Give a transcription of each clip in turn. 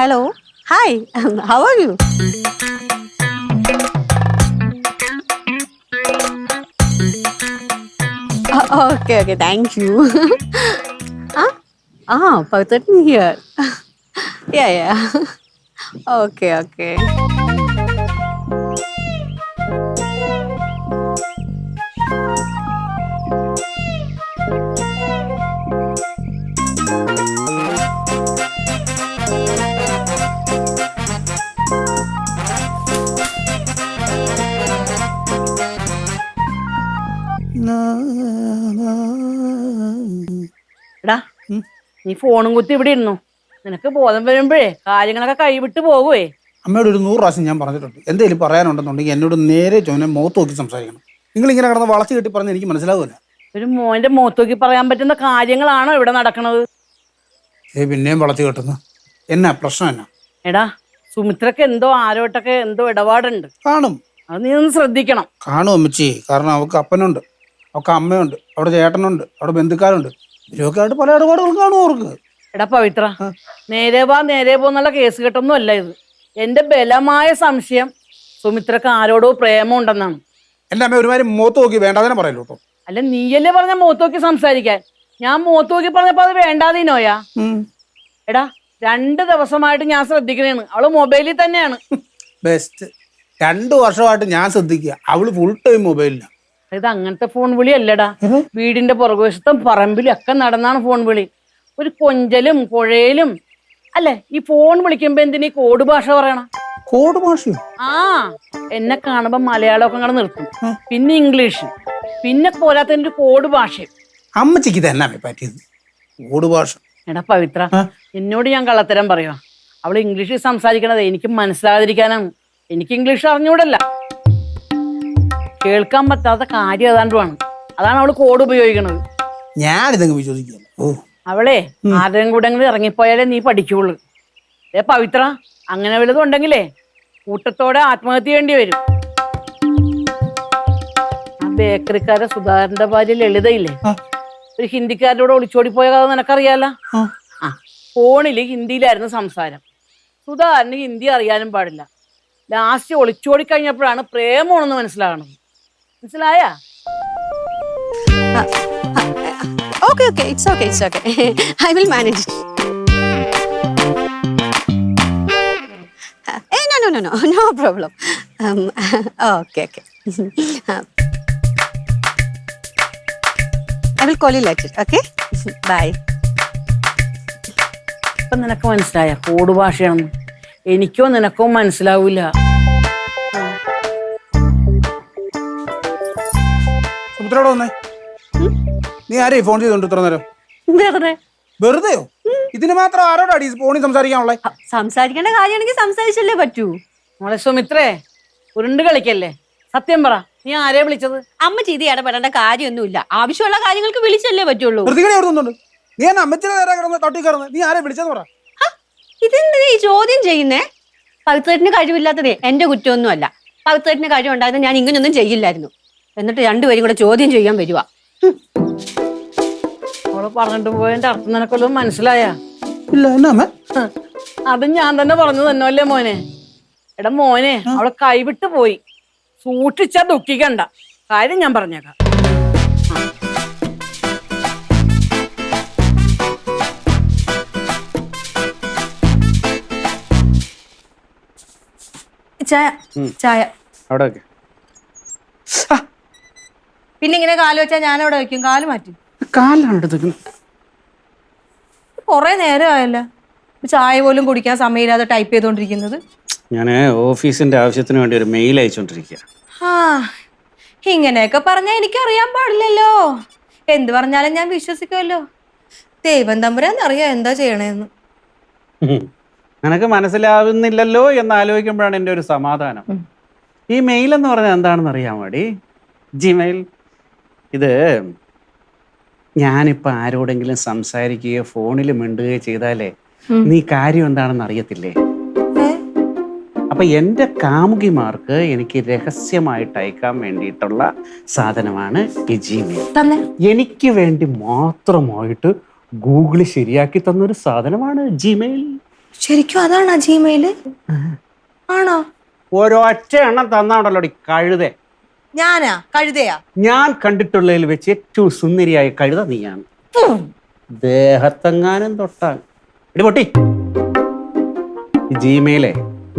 Hello. Hi. How are you? Okay. Thank you. Pavitran here. Yeah. Okay. എടാ നീ ഫോണും കുത്തി ഇവിടെ ഇരുന്നു. നിനക്ക് ബോധം വരുമ്പോഴേ കാര്യങ്ങളൊക്കെ കൈവിട്ട് പോകുവേ. അമ്മയോട് ഒരു 100 പ്രാവശ്യം ഞാൻ പറഞ്ഞിട്ടുണ്ട്. എന്തെങ്കിലും പറയാനുണ്ടെന്നുണ്ടെങ്കിൽ എന്നോട് നേരെ ചോദിനെ മുഖത്ത് നോക്കി സംസാരിക്കണം. നിങ്ങൾ ഇങ്ങനെ കിടന്ന് വളച്ചു കെട്ടി പറഞ്ഞ് എനിക്ക് മനസ്സിലാവില്ല. ഒരു മോന്റെ മുഖത്തോക്കി പറയാൻ പറ്റുന്ന കാര്യങ്ങളാണോ ഇവിടെ നടക്കണത്? പിന്നെയും വളച്ചു കെട്ടുന്നു. എന്നാ പ്രശ്നം എന്നാ? എടാ, സുമിത്രക്ക് എന്തോ ആരോട്ടൊക്കെ എന്തോ ഇടപാടുണ്ട്. കാണും. അത് നീ ഒന്ന് ശ്രദ്ധിക്കണം. കാണും അമ്മച്ചി. കാരണം അവൾക്ക് അപ്പനുണ്ട്, അവൾക്ക് അമ്മയുണ്ട്, അവിടെ ചേട്ടനുണ്ട്, അവിടെ ബന്ധുക്കാരുണ്ട്. ഇവരൊക്കെ ആയിട്ട് പല ഇടപാടുകളും കാണും അവർക്ക്. എടാ പവിത്ര, നേരെ പോ എന്നുള്ള കേസ് കെട്ടൊന്നും അല്ല ഇത്. എന്റെ ബലമായ സംശയം സുമിത്രക്ക് ആരോടോ പ്രേമം ഉണ്ടെന്നാണ്. എന്റെ അമ്മ ഒരുമാതിരി മുഖത്ത് നോക്കി വേണ്ടാതെ പറയല്ലോ കേട്ടോ. അല്ല, നീയല്ലേ പറഞ്ഞ മുഖത്ത് നോക്കി സംസാരിക്കാൻ. ഞാൻ മുഖത്ത് നോക്കി പറഞ്ഞപ്പോ അത് വേണ്ടാതീനോയാ? എടാ, 2 ദിവസമായിട്ട് ഞാൻ ശ്രദ്ധിക്കണേന്ന്. അവള് മൊബൈലിൽ തന്നെയാണ്. ബെസ്റ്റ്. 2 വർഷമായിട്ട് ഞാൻ ശ്രദ്ധിക്കുക, അവള് ഫുൾ ടൈം മൊബൈലിലാണ്. ഇത് അങ്ങനത്തെ ഫോൺ വിളി അല്ലടാ. വീടിന്റെ പുറകുവശത്തും പറമ്പിലും ഒക്കെ നടന്നാണ് ഫോൺ വിളി. ഒരു കൊഞ്ചലും പുഴയിലും. അല്ലെ, ഈ ഫോൺ വിളിക്കുമ്പോ എന്തിനീ കോഡ് ഭാഷ പറയണം? കോഡ് ഭാഷയോ? എന്നെ കാണുമ്പോ മലയാളമൊക്കെ അങ്ങനെ നിർത്തും, പിന്നെ ഇംഗ്ലീഷ്, പിന്നെ പോരാത്തതിന്റെ ഒരു കോഡ് ഭാഷയും. അമ്മച്ചിക്ക് തന്നെ പറ്റിയത് കോഡ് ഭാഷ. എടാ പവിത്ര, എന്നോട് ഞാൻ കള്ളത്തരം പറയുക. അവള് ഇംഗ്ലീഷിൽ സംസാരിക്കണത് എനിക്ക് മനസ്സിലാതിരിക്കാനാണ്. എനിക്ക് ഇംഗ്ലീഷ് അറിഞ്ഞൂടല്ല. കേൾക്കാൻ പറ്റാത്ത കാര്യം ഏതാണ്ടുമാണ്. അതാണ് അവള് കോഡ് ഉപയോഗിക്കണത്. ഞാനിതങ്ങ് വിശ്വസിക്കുക. അവളെ ആരുടെയും കൂടെ ഇറങ്ങിപ്പോയാലേ നീ പഠിക്കുള്ളൂ. പവിത്ര, അങ്ങനെ വല്ലതും ഉണ്ടെങ്കിലേ കൂട്ടത്തോടെ ആത്മഹത്യ ചെയ്യേണ്ടി വരും. ആ ബേക്കറിക്കാരെ സുധാകരന്റെ ഭാര്യ ലളിതയില്ലേ, ഒരു ഹിന്ദിക്കാരുടെ ഒളിച്ചോടി പോയ കഥ നിനക്കറിയാലോ. ഫോണില് ഹിന്ദിയിലായിരുന്നു സംസാരം. സുധാകരന് ഹിന്ദി അറിയാനും പാടില്ല. ലാസ്റ്റ് ഒളിച്ചോടി കഴിഞ്ഞപ്പോഴാണ് പ്രേമമാണെന്ന് മനസ്സിലാകണത്. മനസ്സിലായ? Okay. It's okay. I will manage it. No problem. Okay. I will call you later. Okay? Bye. ഇപ്പൊ നിനക്ക് മനസ്സിലായ കോഡ് ഭാഷയാണെന്ന്? എനിക്കോ നിനക്കോ മനസ്സിലാവൂല. സുമിത്രയോട് വന്നേ. നീ ആരെയും ഫോൺ ചെയ്തോണ്ട് ഇത്ര നേരം? വെറുതെയോ? ഇതിന് മാത്രം ആരോടാടി ഫോണിൽ സംസാരിക്കാനുള്ള? സംസാരിക്കേണ്ട കാര്യമാണെങ്കിൽ സംസാരിച്ചല്ലേ പറ്റൂ. മോളെ സുമിത്രേ, ഉരുണ്ട് കളിക്കല്ലേ. സത്യം പറ, നീ ആരെയാ വിളിച്ചത്? അമ്മ ചെയ്ത് ഇടപെടേണ്ട കാര്യമൊന്നുമില്ല. ആവശ്യമുള്ള കാര്യങ്ങൾക്ക് വിളിച്ചല്ലേ പറ്റുള്ളൂ. നീ എന്നെ അമ്മച്ചിനെ നേരെ കിടന്ന് തട്ടി കയറുന്നത്. നീ ആരെ വിളിച്ചെന്ന് പറ. ഇതെന്താ ഈ ചോദ്യം ചെയ്യുന്നേ? പവിത്രേട്ടിന് കഴിവില്ലാത്തതേ എന്റെ കുറ്റമൊന്നും അല്ല. പവിത്രേട്ടിന് കഴിവ് ഉണ്ടായിരുന്നു ഞാൻ ഇങ്ങനൊന്നും ചെയ്യില്ലായിരുന്നു. എന്നിട്ട് രണ്ടുപേരും കൂടെ ചോദ്യം ചെയ്യാൻ വരുവാ. അവള് പറഞ്ഞിട്ട് പോയതിന്റെ അർത്ഥം നിനക്കൊല്ലതും മനസ്സിലായ? അത് ഞാൻ തന്നെ പറഞ്ഞു തന്നല്ലേ മോനെ. എടാ മോനെ, അവളെ കൈവിട്ട് പോയി. സൂക്ഷിച്ചാ ദുഃഖിക്കണ്ട. കാര്യം ഞാൻ പറഞ്ഞേക്കാം. ചായ. പിന്നെ ഇങ്ങനെ കാല് വെച്ചാൽ ഞാൻ അവിടെ വെക്കും. കാല് മാറ്റി. കൊറേ നേരമായല്ലോ ചായ പോലും കുടിക്കാൻ സമയമില്ലാതെ ടൈപ്പ് ചെയ്തോണ്ടിരിക്കുന്നത്. ഞാൻ ഓഫീസിന്റെ ആവശ്യത്തിന് വേണ്ടി ഒരു മെയിൽ അയച്ചോണ്ടിരിക്കുക. ഇങ്ങനെയൊക്കെ പറഞ്ഞാൽ എനിക്ക് അറിയാൻ പാടില്ലല്ലോ. എന്ത് പറഞ്ഞാലും ഞാൻ വിശ്വസിക്കുമല്ലോ. ദൈവം തമ്പുരാൻ അറിയാം എന്താ ചെയ്യണേന്ന്. നിനക്ക് മനസ്സിലാവുന്നില്ലല്ലോ എന്ന് ആലോചിക്കുമ്പോഴാണ് എൻ്റെ ഒരു സമാധാനം. ഈ മെയിൽ എന്ന് പറഞ്ഞാൽ എന്താണെന്ന് അറിയാമോടി? ജിമെയിൽ. ഇത് ഞാനിപ്പോൾ ആരോടെങ്കിലും സംസാരിക്കുകയോ ഫോണിൽ മിണ്ടുകയോ ചെയ്താലേ നീ കാര്യം എന്താണെന്ന് അറിയത്തില്ലേ? അപ്പൊ എൻ്റെ കാമുകിമാർക്ക് എനിക്ക് രഹസ്യമായിട്ട് അയക്കാൻ വേണ്ടിയിട്ടുള്ള സാധനമാണ് ഈ ജിമെയിൽ. എനിക്ക് വേണ്ടി മാത്രമായിട്ട് ഗൂഗിള് ശരിയാക്കി തന്നൊരു സാധനമാണ് ജിമെയിൽ. ശരിക്കും അതാണോ ജിമെയില്? ആണോ? ഒരൊറ്റ എണ്ണം തന്നാണല്ലോ കഴുത. ഞാനാ കഴുതയാ? ഞാൻ കണ്ടിട്ടുള്ളതിൽ വെച്ച് ഏറ്റവും സുന്ദരിയായ കഴുത നീയാണ്. ദേഹത്തെങ്ങാനും തൊട്ടാൽ ഇടി പൊട്ടി. ജിമെയിലെ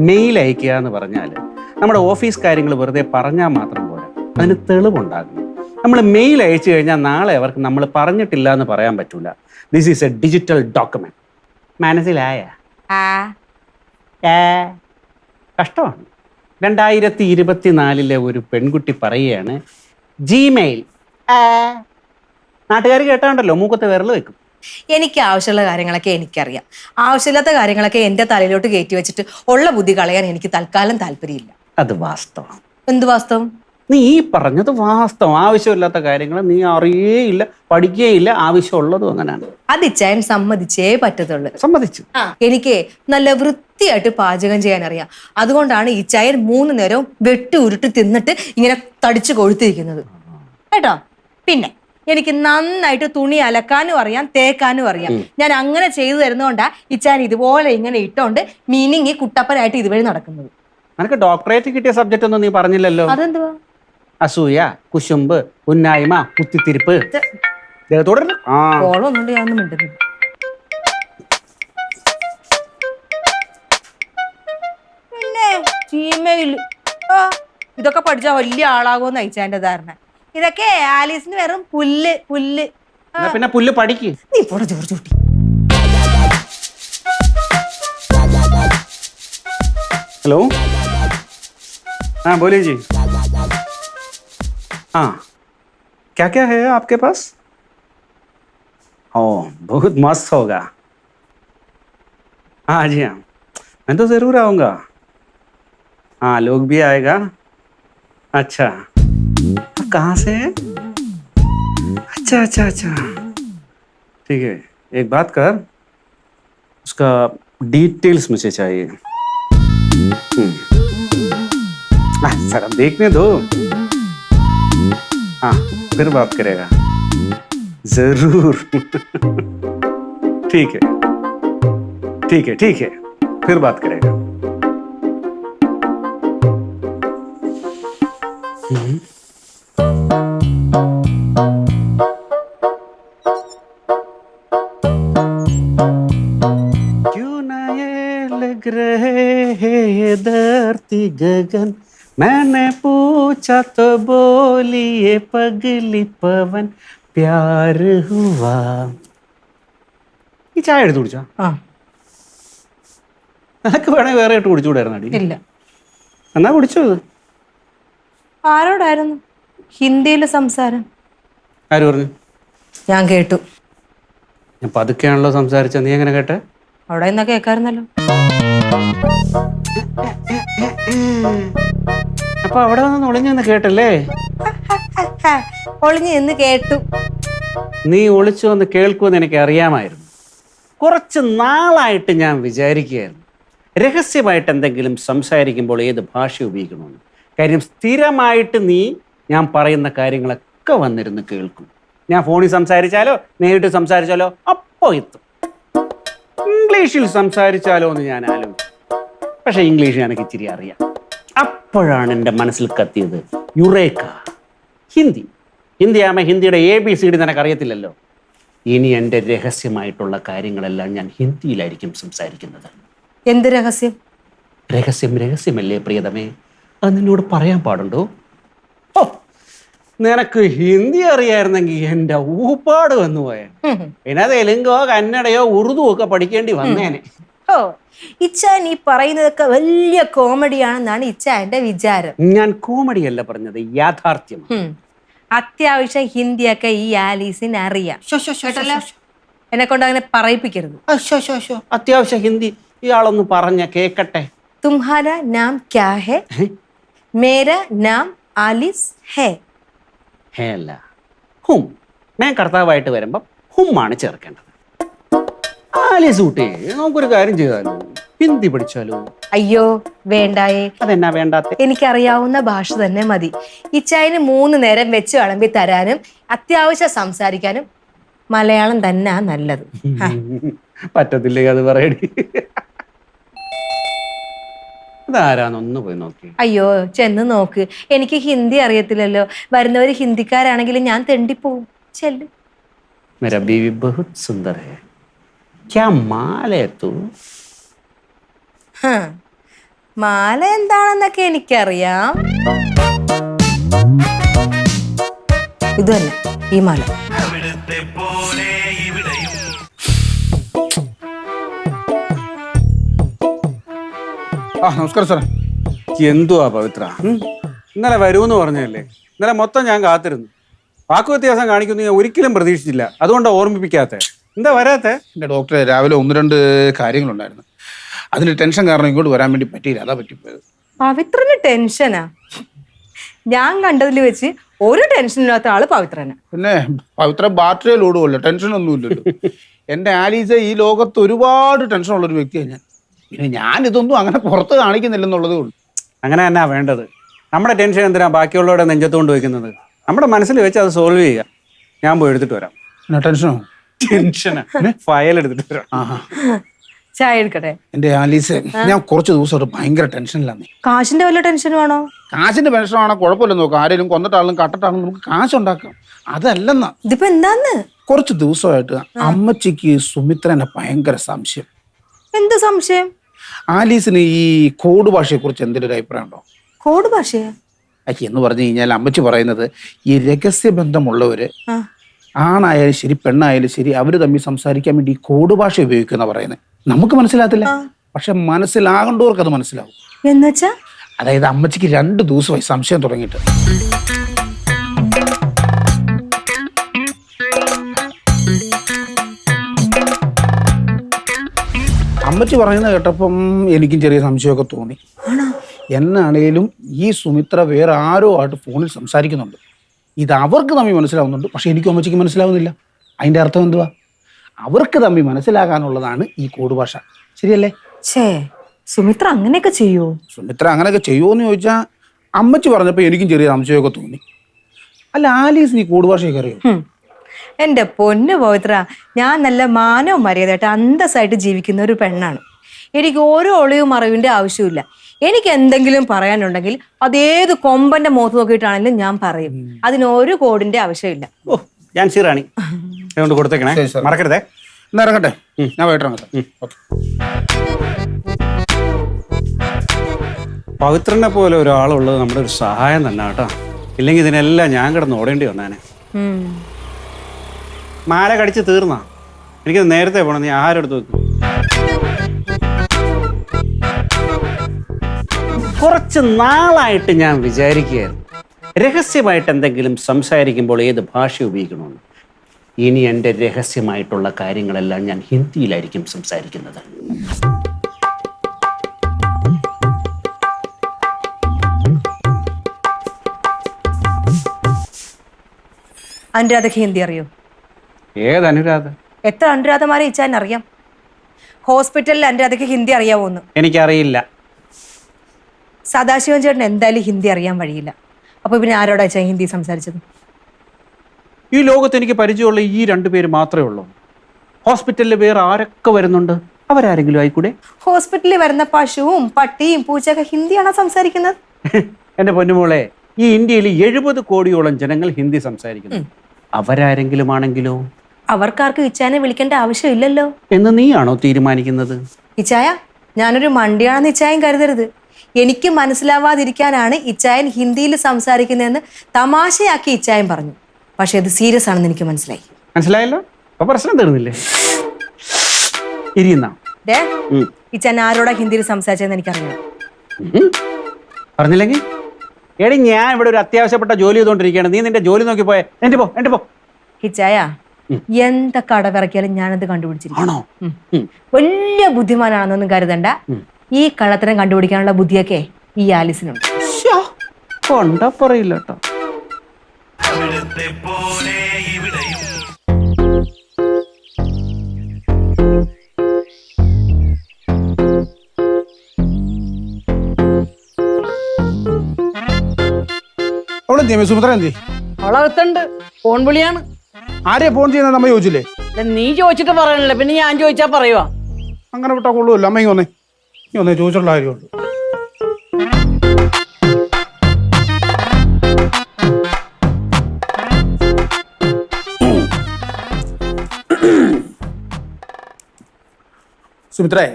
മെയിൽ അയക്കുക എന്ന് പറഞ്ഞാൽ നമ്മുടെ ഓഫീസ് കാര്യങ്ങൾ വെറുതെ പറഞ്ഞാൽ മാത്രം പോരാ, അതിന് തെളിവുണ്ടാകും. നമ്മൾ മെയിൽ അയച്ചു കഴിഞ്ഞാൽ നാളെ അവർക്ക് നമ്മൾ പറഞ്ഞിട്ടില്ല എന്ന് പറയാൻ പറ്റൂല. This is A digital document. മനസ്സിലായ? കഷ്ടമാണ്. 2024 ഒരു പെൺകുട്ടി പറയുകയാണ് ജിമെയിൽ. നാട്ടുകാർ കേട്ടാണ്ടല്ലോ മൂക്കത്തെ വിരൽ വെക്കും. എനിക്ക് ആവശ്യമുള്ള കാര്യങ്ങളൊക്കെ എനിക്കറിയാം. ആവശ്യമില്ലാത്ത കാര്യങ്ങളൊക്കെ എന്റെ തലയിലോട്ട് കയറ്റി വെച്ചിട്ട് ഉള്ള ബുദ്ധി കളയാൻ എനിക്ക് തൽക്കാലം താല്പര്യമില്ല. അത് വാസ്തവം. എന്ത് വാസ്തവം? നീ ഈ പറഞ്ഞത് വാസ്തവം. ആവശ്യമില്ലാത്ത കാര്യങ്ങൾ നീ അറിയേയില്ല, പഠിക്കുകയില്ല. ആവശ്യമുള്ളതും അങ്ങനെയാണ്. അത് ഇച്ചായൻ സമ്മതിച്ചേ പറ്റത്തുള്ളൂ. സമ്മതിച്ചു. എനിക്ക് നല്ല വൃത്തിയായിട്ട് പാചകം ചെയ്യാൻ അറിയാം. അതുകൊണ്ടാണ് ഇച്ചായൻ 3 നേരവും വെട്ടി ഉരുട്ടി തിന്നിട്ട് ഇങ്ങനെ തടിച്ചു കൊഴുത്തിരിക്കുന്നത് കേട്ടോ. പിന്നെ എനിക്ക് നന്നായിട്ട് തുണി അലക്കാനും അറിയാം, തേക്കാനും അറിയാം. ഞാൻ അങ്ങനെ ചെയ്തു തരുന്നതുകൊണ്ടാ ഇച്ചായൻ ഇതുപോലെ ഇങ്ങനെ ഇട്ടോണ്ട് മീനിങ് കുട്ടപ്പനായിട്ട് ഇതുവഴി നടക്കുന്നത്. നിനക്ക് ഡോക്ടറേറ്റ് കിട്ടിയ സബ്ജക്റ്റ് ഒന്നും നീ പറഞ്ഞില്ലല്ലോ. അതെന്തുവാ? അസൂയ, കുശുമ്പ്, ഉന്നായ്മ, കുത്തിത്തിരിപ്പ്. തുടരണം. ഓളൊന്നുണ്ട്, ഞാൻ ഒന്നും മിണ്ടുന്നില്ല. പിന്നെ ജിമെയിൽ ഇതൊക്കെ പഠിച്ചാ വലിയ ആളാകുമെന്ന് അയച്ചാന്റെ ധാരണ. ഇതൊക്കെ ആലീസിന് വെറും പുല്ല് പുല്ല്. പിന്നെ പുല്ല് പഠിക്ക്. നീ പോടാ ജോർജ് കുട്ടി. हेलो, हाँ बोलिए जी. हाँ, क्या क्या है आपके पास? ओह बहुत मस्त होगा. हाँ जी हाँ, मैं तो ज़रूर आऊँगा. हाँ लोग भी आएगा. अच्छा, आप कहाँ से हैं? अच्छा अच्छा अच्छा, ठीक है. एक बात कर, उसका डिटेल्स मुझे चाहिए. सर अब देखने दो. हाँ फिर बात करेगा. जरूर. ठीक है ठीक है ठीक है, फिर बात करेगा. क्यों ना ये लग रहे हैं धरती गगन, मैंने पूछा तो बोली ये पगली पवन, प्यार हुआ. ഈ ചായ എടുത്ത് കുടിച്ചോ? നിനക്ക് വേണേ വേറെ ഇട്ട് കുടിച്ചുകൂടായിരുന്നടി? ഇല്ല. എന്നാ കുടിച്ചോ? ആരോടായിരുന്നു ഹിന്ദിയില് സംസാരം? ആര് പറഞ്ഞു? ഞാൻ കേട്ടു. ഞാൻ പതുക്കെയാണല്ലോ സംസാരിച്ച, നീ എങ്ങനെ കേട്ടെ? അവിടെ നിന്നാ കേൾക്കാറുന്നല്ലോ. അപ്പൊ അവിടെ വന്ന് ഒളിഞ്ഞെന്ന് കേട്ടല്ലേ? ഒളിഞ്ഞ് എന്ന് കേട്ടു. നീ ഒളിച്ചു വന്ന് കേൾക്കുമെന്ന് എനിക്ക് അറിയാമായിരുന്നു. കുറച്ച് നാളായിട്ട് ഞാൻ വിചാരിക്കുകയായിരുന്നു രഹസ്യമായിട്ട് എന്തെങ്കിലും സംസാരിക്കുമ്പോൾ ഏത് ഭാഷ ഉപയോഗിക്കണമെന്ന്. കാര്യം സ്ഥിരമായിട്ട് നീ ഞാൻ പറയുന്ന കാര്യങ്ങളൊക്കെ വന്നിരുന്ന് കേൾക്കും. ഞാൻ ഫോണിൽ സംസാരിച്ചാലോ നേരിട്ട് സംസാരിച്ചാലോ അപ്പോൾ എത്തും. ഇംഗ്ലീഷിൽ സംസാരിച്ചാലോ എന്ന് ഞാൻ ആലോചിച്ചു. പക്ഷെ ഇംഗ്ലീഷ് എനിക്ക് ഇച്ചിരി അറിയാം. അപ്പോഴാണ് എൻ്റെ മനസ്സിൽ കത്തിയത് യുറേക്ക. ഹിന്ദിയാകുമ്പോൾ ഹിന്ദിയുടെ ABCD നിനക്ക് അറിയത്തില്ലല്ലോ. ഇനി എൻ്റെ രഹസ്യമായിട്ടുള്ള കാര്യങ്ങളെല്ലാം ഞാൻ ഹിന്ദിയിലായിരിക്കും സംസാരിക്കുന്നത്. എന്ത് രഹസ്യം? രഹസ്യമല്ലേ പ്രിയതമേ, അത് നിന്നോട് പറയാൻ പാടുണ്ടോ? ഓ, നിനക്ക് ഹിന്ദി അറിയായിരുന്നെങ്കിൽ എൻ്റെ ഊപ്പാട് വന്നു പോയ. പിന്നെ തെലുങ്കോ കന്നഡയോ ഉറുദു ഒക്കെ പഠിക്കേണ്ടി വന്നേനെ. ഓ, ഇച്ചാൻ ഈ പറയുന്നതൊക്കെ വലിയ കോമഡിയാണെന്നാണ് ഇച്ചാന്റെ വിചാരം. ഞാൻ കോമഡിയല്ല പറഞ്ഞത്, യാഥാർത്ഥ്യം. അത്യാവശ്യം ഹിന്ദിയൊക്കെ ഈ ആലീസിന് അറിയാം. എന്നെ കൊണ്ട് അങ്ങനെ പറയിപ്പിക്കരുത്. അത്യാവശ്യം ഹിന്ദി ഇയാളൊന്ന് പറഞ്ഞ കേക്കട്ടെ. തുമ്ഹാര നാം ക്യാ ഹേ? മേരാ നാം ആലിസ് ഹേ. ഹേ അല്ല, ഹും. ഞാൻ കർത്താവായിട്ട് വരുമ്പം ഹുമ്മാണ് ചേർക്കേണ്ടത്. ആലീസ് കുട്ടി, നമുക്കൊരു കാര്യം ചെയ്താലോ? ഹിന്ദി പഠിച്ചാലോ? അയ്യോ വേണ്ടായേ. അതെന്നാ വേണ്ടാത്ത? എനിക്കറിയാവുന്ന ഭാഷ തന്നെ മതി. ഇച്ചായന് 3 നേരം വെച്ച് വിളമ്പി തരാനും അത്യാവശ്യം സംസാരിക്കാനും മലയാളം തന്നെ നല്ലത്. പറ്റത്തില്ലേ അത് പറയടി? ഇതാരാന്നൊന്ന് പോയി നോക്കി. അയ്യോ ചെന്ന് നോക്ക്. എനിക്ക് ഹിന്ദി അറിയത്തില്ലല്ലോ. വരുന്നവര് ഹിന്ദിക്കാരാണെങ്കിലും ഞാൻ തെണ്ടിപ്പോവും. ചെല്ല്. मेरा बीवी बहुत सुंदर है. क्या माल है तू? ഹ, മാല എന്താണെന്നൊക്കെ എനിക്കറിയാം. ഇത് തന്നെ ഈ മാല. നമസ്കാരം സാറേ. എന്തുവാ പവിത്ര, ഇന്നലെ വരൂന്ന് പറഞ്ഞല്ലേ? ഇന്നലെ മൊത്തം ഞാൻ കാത്തിരുന്നു. വാക്കു വ്യത്യാസം കാണിക്കുന്നു ഞാൻ ഒരിക്കലും പ്രതീക്ഷിച്ചില്ല. അതുകൊണ്ടാണ് ഓർമ്മിപ്പിക്കാത്ത. എന്താ വരാത്തെ? എൻ്റെ ഡോക്ടറെ രാവിലെ 1-2 കാര്യങ്ങളുണ്ടായിരുന്നു. അതിന് ടെൻഷൻ കാരണം ഇങ്ങോട്ട് വരാൻ വേണ്ടി പറ്റിയില്ല. അതാ പറ്റിപ്പോയത്. പവിത്രന് ടെൻഷനാ? ഞാൻ കണ്ടതിൽ വെച്ച് ഒരു ടെൻഷനില്ലാത്ത ആള് പവിത്രനാ. പിന്നെ പവിത്ര ബാറ്ററിയിൽ ഓടുമല്ലോ, ടെൻഷനൊന്നും ഇല്ലല്ലോ. എൻ്റെ ആലീസ ഈ ലോകത്ത് ഒരുപാട് ടെൻഷൻ ഉള്ളൊരു വ്യക്തിയാണ് ഞാൻ. പിന്നെ ഞാൻ ഇതൊന്നും അങ്ങനെ പുറത്ത് കാണിക്കുന്നില്ലെന്നുള്ളതേ ഉള്ളൂ. അങ്ങനെ തന്നെ വേണ്ടത്. നമ്മുടെ ടെൻഷൻ എന്തിനാ ബാക്കിയുള്ളവരുടെ നെഞ്ചത്ത് കൊണ്ട് വയ്ക്കുന്നത്? നമ്മുടെ മനസ്സിൽ വെച്ച് അത് സോൾവ് ചെയ്യുക. ഞാൻ പോയി എടുത്തിട്ട് വരാം. ടെൻഷനോ? ടെൻഷനാ, ഫയൽ എടുത്തിട്ട് വരാം. ചായ എടുക്കട്ടെ? എൻ്റെ ആലീസ, ഞാൻ കുറച്ച് ദിവസമായിട്ട് ഭയങ്കര ടെൻഷനിലാണ്. കാശിന്റെ വല്ല ടെൻഷനും ആണോ? കാശിന്റെ ടെൻഷനാണോ കുഴപ്പമില്ല. നോക്കാം, ആരെങ്കിലും കൊന്നിട്ടാണെങ്കിലും കട്ടിട്ടാണെങ്കിലും നമുക്ക് കാശുണ്ടാക്കാം. അതല്ലെന്നാ. ഇതിപ്പോ എന്താന്ന്? കുറച്ച് ദിവസമായിട്ട് അമ്മച്ചിക്ക് സുമിത്രനെ ഭയങ്കര സംശയം. എന്ത് സംശയം? ആലീസിന് ഈ കോഡ് ഭാഷയെ കുറിച്ച് എന്തെങ്കിലും ഒരു അഭിപ്രായം ഉണ്ടോ? കോഡ് ഭാഷയാ? എന്ന് പറഞ്ഞു കഴിഞ്ഞാൽ അമ്മച്ചി പറയുന്നത് ഈ രഹസ്യബന്ധമുള്ളവര് ആണായാലും ശരി പെണ്ണായാലും ശരി അവര് തമ്മിൽ സംസാരിക്കാൻ വേണ്ടി ഈ കോഡ് ഭാഷ ഉപയോഗിക്കുന്ന പറയുന്നത്. നമുക്ക് മനസ്സിലാകത്തില്ല, പക്ഷെ മനസ്സിലാകേണ്ടവർക്ക് അത് മനസ്സിലാവും. എന്നുവെച്ചാ? അതായത് അമ്മച്ചിക്ക് 2 ദിവസമായി സംശയം തുടങ്ങിയിട്ട്. അമ്മച്ചി പറയുന്നത് കേട്ടപ്പം എനിക്കും ചെറിയ സംശയമൊക്കെ തോന്നി. എന്നാണേലും ഈ സുമിത്ര വേറെ ആരോ ആയിട്ട് ഫോണിൽ സംസാരിക്കുന്നുണ്ട്. ഇത് അവർക്ക് തമ്മിൽ മനസ്സിലാവുന്നുണ്ട്, പക്ഷെ എനിക്കും അമ്മച്ചിക്ക് മനസ്സിലാവുന്നില്ല. അതിൻ്റെ അർത്ഥം എന്തുവാ? അവർക്ക് തമ്മിൽ മനസ്സിലാകാനുള്ളതാണ് ഈ കോഡ് ഭാഷ. ശരിയല്ലേ? സുമിത്ര അങ്ങനെയൊക്കെ ചെയ്യോ? സുമിത്ര അങ്ങനെയൊക്കെ ചെയ്യുമോന്ന് ചോദിച്ചാൽ അമ്മച്ചി പറഞ്ഞപ്പോൾ എനിക്കും ചെറിയ സംശയമൊക്കെ തോന്നി. അല്ല ആലീസ് നീ കോഡ് ഭാഷയൊക്കെ അറിയോ? എന്റെ പൊന്നു പവിത്ര, ഞാൻ നല്ല മാനവും മര്യാദയായിട്ട് അന്തസ്സായിട്ട് ജീവിക്കുന്ന ഒരു പെണ്ണാണ്. എനിക്ക് ഓരോ ഒളിവും മറവിന്റെ ആവശ്യമില്ല. എനിക്ക് എന്തെങ്കിലും പറയാനുണ്ടെങ്കിൽ അതേത് കൊമ്പന്റെ മുഖത്ത് നോക്കിയിട്ടാണെങ്കിലും ഞാൻ പറയും. അതിനൊരു കോഡിന്റെ ആവശ്യമില്ല. ഓ ജാൻസി റാണി, അതുകൊണ്ട് കൊടുത്തേക്കണേ, മറക്കരുതേ. എന്നാ ഇറങ്ങട്ടെ, ഞാൻ പോയിട്ട് ഇറങ്ങട്ടെ. പവിത്രനെ പോലെ ഒരാളുള്ളത് നമ്മുടെ ഒരു സഹായം തന്നെ കേട്ടോ. ഇല്ലെങ്കിൽ ഇതിനെല്ലാം ഞാൻ കിടന്ന് ഓടേണ്ടി വന്നേനെ. മാല കടിച്ച് തീർന്നാ? എനിക്കത് നേരത്തെ പോകണം. നീ ആഹാരം എടുത്ത് വെക്കും. കുറച്ച് നാളായിട്ട് ഞാൻ വിചാരിക്കുകയായിരുന്നു രഹസ്യമായിട്ട് എന്തെങ്കിലും സംസാരിക്കുമ്പോൾ ഏത് ഭാഷ ഉപയോഗിക്കണമെന്ന്. ഇനി എൻ്റെ രഹസ്യമായിട്ടുള്ള കാര്യങ്ങളെല്ലാം ഞാൻ ഹിന്ദിയിലായിരിക്കും സംസാരിക്കുന്നത്. അനുരാധയ്ക്ക് ഹിന്ദി അറിയോ? ഏത് അനുരാധ? എത്ര അനുരാധമാരെ ഇച്ചാൻ അറിയാം? ഹോസ്പിറ്റലിൽ അനുരാധയ്ക്ക് ഹിന്ദി അറിയാവോന്ന്? എനിക്കറിയില്ല. സദാശിവൻ ചേട്ടൻ എന്തായാലും ഹിന്ദി അറിയാൻ വഴിയില്ല. അപ്പൊ പിന്നെ ആരോടാ അച്ഛൻ ഹിന്ദി സംസാരിച്ചത്? ഈ ലോകത്ത് എനിക്ക് പരിചയമുള്ള ഈ 2 പേര് മാത്രമേ ഉള്ളൂ. ഹോസ്പിറ്റലിൽ വേറെ ആരൊക്കെ വരുന്നുണ്ട്? അവരാരെങ്കിലും ആയിക്കൂടെ? ഹോസ്പിറ്റലിൽ വരുന്ന പശുവും പട്ടിയും പൂച്ചയൊക്കെ ഹിന്ദിയാണോ സംസാരിക്കുന്നത്? എന്റെ പൊന്നുമോളെ, ഈ ഇന്ത്യയിൽ 70 കോടിയോളം ജനങ്ങൾ ഹിന്ദി സംസാരിക്കുന്നു. അവരാരെങ്കിലും ആണെങ്കിലോ? അവർക്കാർക്കും ഇച്ചാനെ വിളിക്കേണ്ട ആവശ്യമില്ലല്ലോ എന്ന് നീയാണോ തീരുമാനിക്കുന്നത്? ഇച്ചായ, ഞാനൊരു മണ്ടിയാണെന്ന് ഇച്ചായൻ കരുതരുത്. എനിക്ക് മനസ്സിലാവാതിരിക്കാനാണ് ഇച്ചായൻ ഹിന്ദിയിൽ സംസാരിക്കുന്നതെന്ന് തമാശയാക്കി ഇച്ചായൻ പറഞ്ഞു. പക്ഷെ അത് സീരിയസ് ആണെന്ന് എനിക്ക് മനസ്സിലായി. മനസ്സിലായല്ലോ? അപ്പൊ പ്രശ്നം തീർന്നില്ലേ? ഇരിയുന്ന ഇച്ചാൻ ആരോടാ ഹിന്ദിയിൽ സംസാരിച്ചതെന്ന് എനിക്കറിയാം. പറഞ്ഞില്ലെങ്കിൽ എടി, ഞാൻ ഇവിടെ ഒരു അത്യാവശ്യപ്പെട്ട ജോലി ചെയ്തുകൊണ്ടിരിക്കുകയാണ്. നീ നിന്റെ ജോലി നോക്കി പോയേ. എന്റെ പോ. ഇച്ചായ, എന്താ കടവിറക്കിയാലും ഞാനത് കണ്ടുപിടിച്ചിരിക്കും. ആണോ? വലിയ ബുദ്ധിമാനാണെന്നൊന്നും കരുതണ്ട. ഈ കള്ളത്തരം കണ്ടുപിടിക്കാനുള്ള ബുദ്ധിയൊക്കെ ഈ ആലിസിനുണ്ട്. കൊണ്ടാ പറയില്ല കേട്ടോ. അവിടെ സുമിത്ര എന്തി? അവളകത്തുണ്ട്, ഫോൺ വിളിയാണ്. ആരെയാ ഫോൺ ചെയ്യുന്നത്? നമ്മ ചോദിച്ചില്ലേ? നീ ചോദിച്ചിട്ട് പറയണല്ലേ, പിന്നെ ഞാൻ ചോദിച്ചാ പറയുവാ. അങ്ങനെ വിട്ടാ കൊള്ളൂല്ലോ. അമ്മ ഇങ്ങ ഒന്നേ ചോദിച്ചിട്ടുള്ള കാര്യമുള്ളൂ. സുമിത്രേ,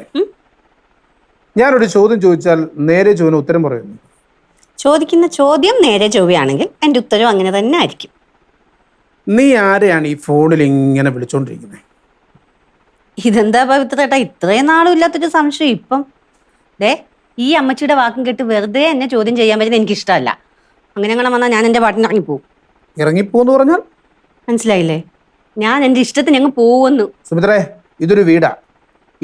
ഞാനൊരു ചോദ്യം ചോദിച്ചാൽ നേരെ ചോദിന് ഉത്തരം പറയുന്നു. ചോദിക്കുന്ന ചോദ്യം നേരെ ചൊവ്വയാണെങ്കിൽ എൻ്റെ ഉത്തരവും അങ്ങനെ തന്നെ ആയിരിക്കും. നീ ആരെയാണ് ഈ ഫോണിൽ ഇങ്ങനെ വിളിച്ചോണ്ടിരിക്കുന്നത്? ഇതെന്താ പവിത്രേട്ടാ ഇത്രയും നാളും ഇല്ലാത്തൊരു സംശയം ഇപ്പം? ദേ, ഈ അമ്മച്ചിയുടെ വാക്കും കേട്ട് വെറുതെ എന്നെ ചോദ്യം ചെയ്യാൻ പറ്റുന്നത് എനിക്കിഷ്ടമല്ല. അങ്ങനെ അങ്ങനെ വന്നാൽ ഞാൻ എൻ്റെ പാട്ടിന് ഇറങ്ങിപ്പോവും. ഇറങ്ങിപ്പോന്ന് പറഞ്ഞാൽ മനസ്സിലായില്ലേ? ഞാൻ എൻ്റെ ഇഷ്ടത്തിന് അങ്ങ് പോവുന്നു. സുമിത്രേ, ഇതൊരു വീടാ.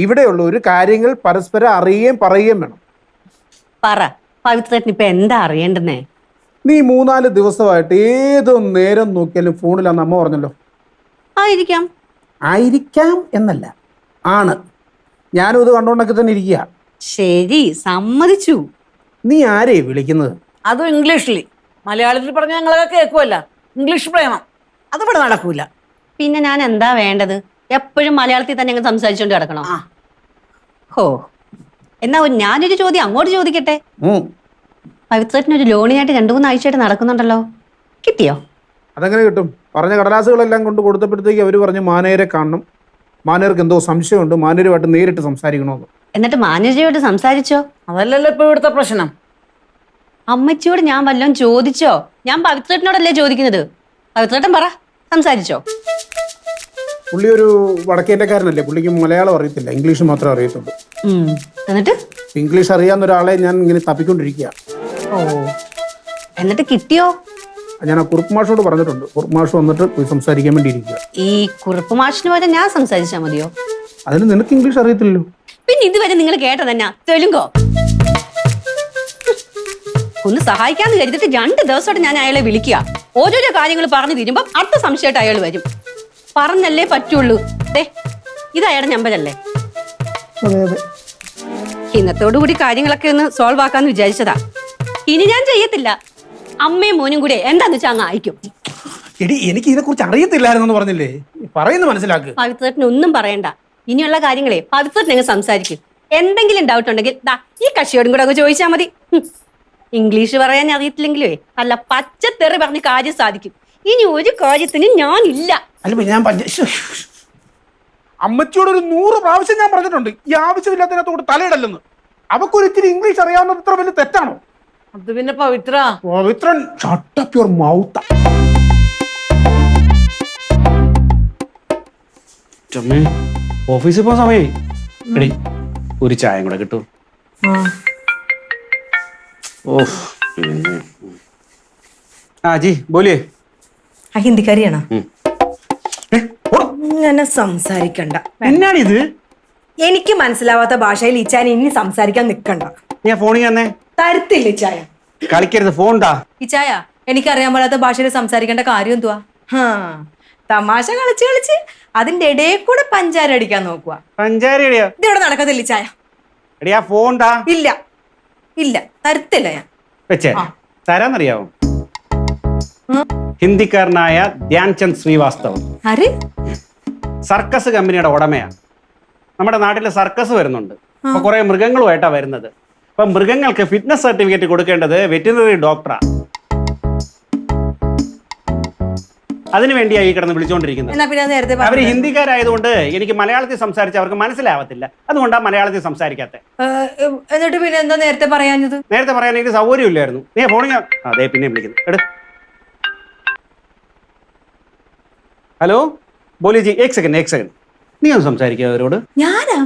ഇവിടെയുള്ള ഒരു കാര്യങ്ങൾ പരസ്പരം അറിയുകയും പറയുകയും വേണം. പറ പവിത്രേട്ടന് ഇപ്പൊ എന്താ അറിയേണ്ടുന്നേ? നീ 3-4 ദിവസമായിട്ട് ഏത് നേരം നോക്കിയാലും ഫോണിലാന്ന് അമ്മ പറഞ്ഞല്ലോ. ആയിരിക്കാം. ആയിരിക്കാം എന്നല്ല, ആണ്. ഞാനും ഇത് കണ്ടോണ്ടൊക്കെ തന്നെ ഇരിക്കുക. ശരി, സമ്മതിച്ചു. നീ ആരെയാ വിളിക്കുന്നത്? അതും ഇംഗ്ലീഷിൽ. മലയാളത്തിൽ പറഞ്ഞാൽ ഞങ്ങളൊക്കെ കേൾക്കുമല്ല. ഇംഗ്ലീഷ് പ്രേമം അതിവിടെ നടക്കൂല. പിന്നെ ഞാൻ എന്താ വേണ്ടത്? എപ്പോഴും മലയാളത്തിൽ തന്നെ അങ്ങ് സംസാരിച്ചോണ്ട് കിടക്കണം? ഹോ, എന്നാ ഞാനൊരു ചോദ്യം അങ്ങോട്ട് ചോദിക്കട്ടെ. പവിത്രേട്ടനൊരു ലോണിയായിട്ട് 2-3 ആഴ്ചയായിട്ട് നടക്കുന്നുണ്ടല്ലോ, കിട്ടിയോ? അതെങ്ങനെ കിട്ടും? പറഞ്ഞ കടലാസുകളെല്ലാം കൊണ്ട് കൊടുത്തപ്പോഴത്തേക്ക് അവർ പറഞ്ഞു മാനേരെ കാണണം, മാനേർക്ക് എന്തോ സംശയമുണ്ട്, മാനേരുമായിട്ട് നേരിട്ട് സംസാരിക്കണമെന്ന്. എന്നിട്ട് മാനേജറുമായിട്ട് സംസാരിച്ചോ? അതല്ലല്ലോ ഇപ്പൊ ഇവിടുത്തെ പ്രശ്നം. അമ്മച്ചിയോട് ഞാൻ വല്ലതും ചോദിച്ചോ? ഞാൻ പവിത്രേട്ടനോടല്ലേ ചോദിക്കുന്നത്. പവിത്രേട്ടൻ പറ, സംസാരിച്ചോ? പുള്ളി ഒരു വടക്കേറ്റക്കാരനല്ലേ, പുള്ളിക്ക് മലയാളം അറിയത്തില്ല, ഇംഗ്ലീഷ് മാത്രമേ അറിയത്തുള്ളൂ. എന്നിട്ട് ഇംഗ്ലീഷ് അറിയാവുന്ന ഒരാളെ ഞാൻ ഇങ്ങനെ തപ്പിക്കൊണ്ടിരിക്കുക. ഓ, എന്നിട്ട് കിട്ടിയോ? ഞാൻ ആ കുറുപ്പ് മാഷോട് പറഞ്ഞിട്ടുണ്ട്. കുറുപ്പ് മാഷ് വന്നിട്ട് പോയി സംസാരിക്കാൻ വേണ്ടി ഇരിക്കുക. ഈ കുറുപ്പ് മാഷിന് വരെ ഞാൻ സംസാരിച്ചാൽ മതിയോ? അതിന് നിനക്ക് ഇംഗ്ലീഷ് അറിയത്തില്ലല്ലോ. പിന്നെ ഇതുവരെ നിങ്ങൾ കേട്ടതന്നാ തെലുങ്കോ? ഒന്ന് സഹായിക്കാന്ന് കരുതിട്ട് 2 ദിവസമായിട്ട് ഞാൻ അയാളെ വിളിക്കുക. ഓരോരോ കാര്യങ്ങൾ പറഞ്ഞു തീരുമ്പോ അടുത്ത സംശയമായിട്ട് അയാൾ വരും. പറഞ്ഞല്ലേ പറ്റുള്ളൂ. ഇത് അയാളുടെ നമ്പരല്ലേ? അതെ അതെ. ഇന്നത്തോടുകൂടി കാര്യങ്ങളൊക്കെ ഒന്ന് സോൾവ് ആക്കാന്ന് വിചാരിച്ചതാ. ഇനി ഞാൻ ചെയ്യത്തില്ല. അമ്മയും മോനും കൂടെ എന്താന്ന് വെച്ചാൽ അങ്ങ് അയക്കും. എടി, എനിക്ക് ഇതിനെ കുറിച്ച് അറിയത്തില്ലായിരുന്നു പറഞ്ഞില്ലേ, പറയുന്നത് മനസ്സിലാക്ക്. പവിത്രത്തിന് ഒന്നും പറയണ്ട. ഇനിയുള്ള കാര്യങ്ങളെ പവിത്രത്തിന് സംസാരിക്കും. എന്തെങ്കിലും ഡൗട്ട് ഉണ്ടെങ്കിൽ ദാ ഈ കക്ഷിയോടും കൂടെ അങ്ങ് ചോദിച്ചാൽ മതി. ഇംഗ്ലീഷ് പറയാൻ അറിയത്തില്ലെങ്കിലേ നല്ല പച്ചത്തെറി പറഞ്ഞ് കാര്യം സാധിക്കും. ഇനി ഒരു കാര്യത്തിന് ഞാനില്ല. അല്ല, ഞാൻ അമ്മച്ചിയോട് ഒരു 100 പ്രാവശ്യം ഞാൻ പറഞ്ഞിട്ടുണ്ട് ഈ ആവശ്യമില്ലാത്തതിനകത്തോട് തലയിടല്ലെന്ന്. അവക്കൊരു ഇത്തിരി ഇംഗ്ലീഷ് അറിയാവുന്നത് ഇത്ര വലിയ തെറ്റാണോ? അത് പിന്നെ Pavithra Pavithran shut up your mouth. ഓഫീസിൽ പോകാൻ സമയമായി. എടി, ഒരു ചായ കൂടെ കിട്ടൂ? ജി ബോലിയേ. ഹിന്ദിക്കാരിയാണോ? ഇങ്ങനെ സംസാരിക്കണ്ട. എന്നാണിത്? എനിക്ക് മനസ്സിലാവാത്ത ഭാഷയിൽ ഇച്ചാൻ ഇനി സംസാരിക്കാൻ നിക്കണ്ട. ഞാൻ ഫോണിൽ തന്നെ തരത്തില്ല ഇച്ചായ. കളിക്കരുത്, ഫോണ്ടാ. ഇച്ചായ, എനിക്കറിയാൻ പാടാത്ത ഭാഷയിൽ സംസാരിക്കേണ്ട കാര്യം എന്തുവാ? തമാശ കളിച്ച് കളിച്ച് അതിന്റെ ഇടയിൽ കൂടെ പഞ്ചാര അടിക്കാൻ നോക്കുക. പഞ്ചാരടിയോ? ഇതിവിടെ നടക്കത്തില്ല ഇച്ചായ. എടിയാ ഫോണ്ടാ. ഇല്ല ഇല്ല, തരത്തില്ല ഞാൻ. വെച്ചേ തരാന്നറിയാവോ? ഹിന്ദിക്കാരനായ ധ്യാൻചന്ദ് ശ്രീവാസ്തവ്. ആര്? സർക്കസ് കമ്പനിയുടെ ഉടമയാണ്. നമ്മുടെ നാട്ടിൽ സർക്കസ് വരുന്നുണ്ട്. അപ്പൊ കുറെ മൃഗങ്ങളുമായിട്ടാ വരുന്നത്. അപ്പൊ മൃഗങ്ങൾക്ക് ഫിറ്റ്നസ് സർട്ടിഫിക്കറ്റ് കൊടുക്കേണ്ടത് വെറ്റിനറി ഡോക്ടറാ. അതിനു വേണ്ടിയാണ് ഈ കിടന്ന് വിളിച്ചുകൊണ്ടിരിക്കുന്നത്. എന്നാ പിന്നെ നേരത്തെ അവര് ഹിന്ദിക്കാരായതുകൊണ്ട് എനിക്ക് മലയാളത്തിൽ സംസാരിച്ച് അവർക്ക് മനസ്സിലാവത്തില്ല. അതുകൊണ്ടാണ് മലയാളത്തിൽ സംസാരിക്കാത്ത. എന്നിട്ട് പിന്നെ എന്താ നേരത്തെ പറയാഞ്ഞത്? നേരത്തെ പറയാൻ എനിക്ക് സൗകര്യമില്ലായിരുന്നു. നീ ഫോണിൽ അതെ പിന്നെ വിളിക്കുന്നു. എട്. ഹലോ ബോലിജി, ഏക് സെക്കൻഡ്. നീ ഒന്ന് സംസാരിക്കുക അവരോട്. ഞാനാ?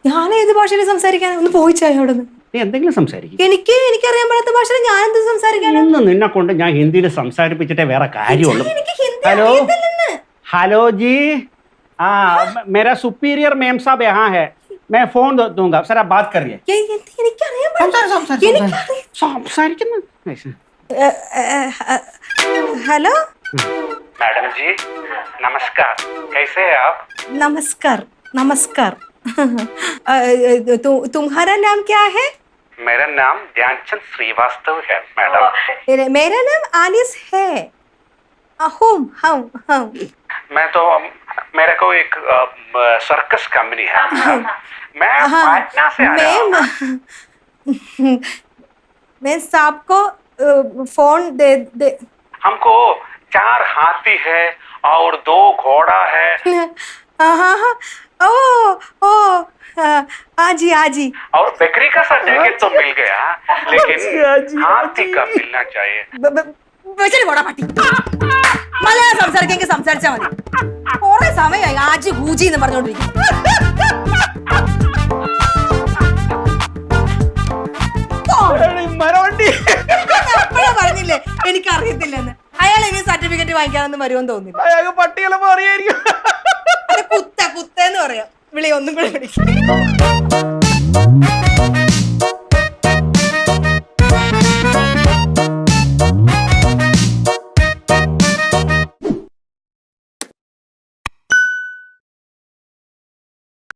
ഞാൻ ഏത് ഭാഷയിൽ സംസാരിക്കാൻ? ഒന്ന് പോയിച്ചായ അവിടെ നിന്ന്. നീ എന്തെങ്കിലും സംസാരിക്കും. എനിക്കറിയാൻ പാടാത്ത ഭാഷയിൽ ഞാൻ എന്ത് സംസാരിക്കാൻ? ഇന്ന് നിന്നെ കൊണ്ട് ഞാൻ ഹിന്ദിയിൽ സംസാരിപ്പിച്ചിട്ടേ വേറെ കാര്യമുള്ളൂ. हेलो हेलो जी, मेरा सुपीरियर मैम साहब यहाँ है, मैं फोन दूंगा, सर आप बात करिए. हेलो मैडम जी, नमस्कार, कैसे हैं आप? नमस्कार. तुम्हारा नाम क्या है? मेरा नाम ध्यानचंद श्रीवास्तव है मैडम. मेरा नाम आनिस है. हम मैं तो मेरे को एक सर्कस कंपनी है. मैं पटना से आया हूं. मैं साहब को फोन दे. हमको 4 हाथी है और 2 घोड़ा है. हाँ. ओ आजी आजी और बकरी का सा जैकेट तो मिल गया, लेकिन हाथी का मिलना चाहिए। വെച്ചിട്ട് പോടാ പട്ടി. മലയാളം സംസാരിക്കെങ്കിൽ സംസാരിച്ചാ മതി. കുറെ സമയമായി ആജി ഹൂജി എന്ന് പറഞ്ഞോണ്ടിരിക്കും. അപ്പഴാ പറഞ്ഞില്ലേ എനിക്ക് അറിയത്തില്ലെന്ന്. അയാൾ ഇനി സർട്ടിഫിക്കറ്റ് വാങ്ങിക്കാനൊന്നും വരുമെന്ന് തോന്നില്ല. അയാൾക്ക് പട്ടിയെല്ലാം മാറിയായിരിക്കും. കുത്തേന്ന് പറയാം. വിളി ഒന്നും കൂടെ വിളിക്കും.